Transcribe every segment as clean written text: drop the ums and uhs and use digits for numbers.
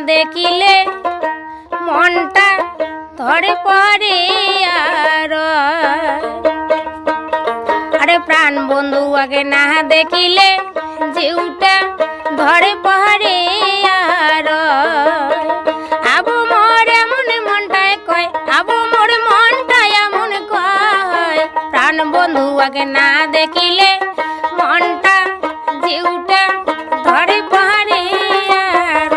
দেখিলে মনটা ধরে পড়ে আর আরে প্রাণ বন্ধু আগে না দেখিলে জিউটা ধরে পড়ে আর আবু মোর এমন মনটায় কয় আবু মোর মনটায় এমন কয় প্রাণ বন্ধু আগে না দেখিলে মনটা জিউটা ধরে পড়ে আর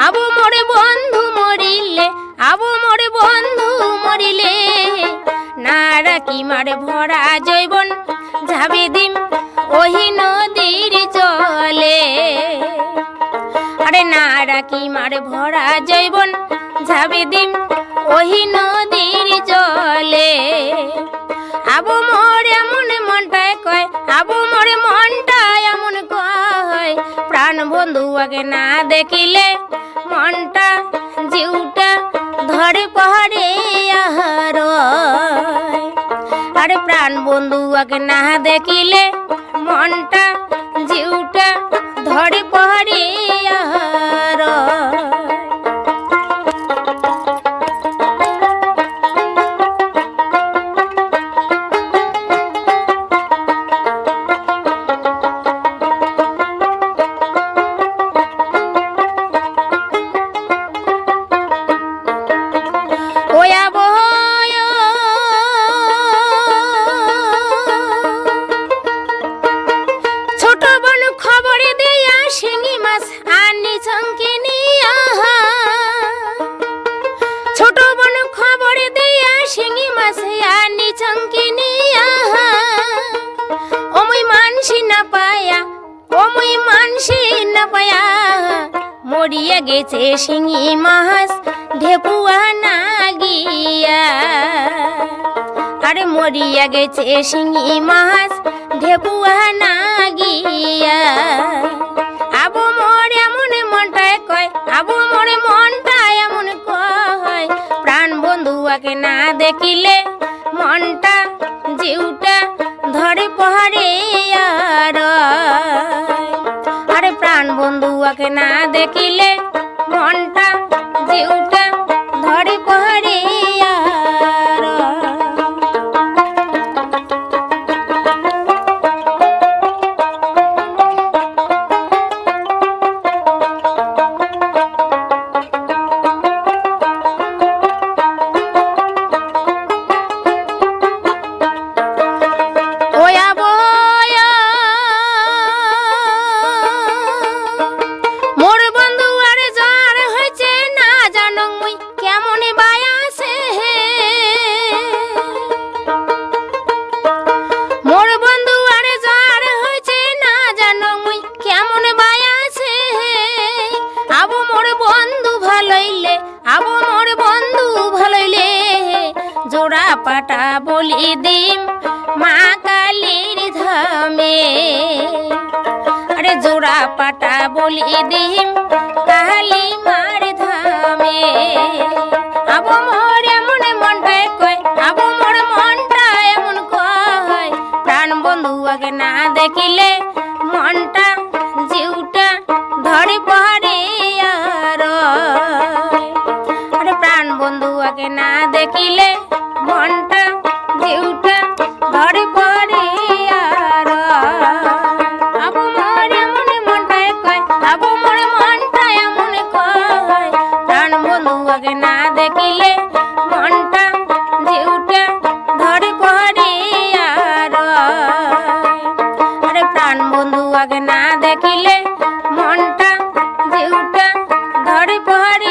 আবু মোরে বন্ধু মরিলে আবু মোরে বন্ধু মরিলে নারা কি মারে ভরা জৈবন যাবে দিম ওহি নদীর চলে আরে নারা কি মারে ভরা জৈবন যাবে দিম ওহি নদীর চলে আবু মোরে এমন মনটায় কয় আবু মোরে মনটায় এমন কয় প্রাণ বন্ধু আগে না দেখিলে মনটা জিউটা ধরে পড়ে আহার আরে প্রাণ বন্ধু আগে না দেখিলে মনটা জিউটা ধরে পড়ে আহার মরিয়া গেছে শিঙি মাছ ঢেকুয়া না গিয়া আরে মরিয়া গেছে শিঙি মাছ ঢেকুয়া না গিয়া আবু মোর এমন মনটায় কয় আবু মোরে মনটায় এমন কয় প্রাণ বন্ধু আগে না দেখিলে মনটা জিউটা ধরে পড়ে আর আরে প্রাণ বন্ধু আগে না দেখিলে মনটা জিউটা ধরে পড়ে আর পাটা বলি দিম মা কালীর ধামে আরে জোড়া পাটা বলি দিম কালী মার ধামে আবু মোর এমন মনটায় কয় আবু মোর মনটা এমন কয় প্রাণ বন্ধু আগে না দেখিলে মনটা জিউটা ধরে পড়ে আর আরে প্রাণ বন্ধু আগে না দেখিলে মনটা জিউটা ধরে পড়ে আর আবু মোর এমন মনটায় কয় আবু মোর মনটা এমন কয় প্রাণ বন্ধু আগে না দেখিলে মনটা জিউটা ধরে পড়ে আর আরে প্রাণ বন্ধু আগে না দেখিলে মনটা জিউটা ধরে পড়ে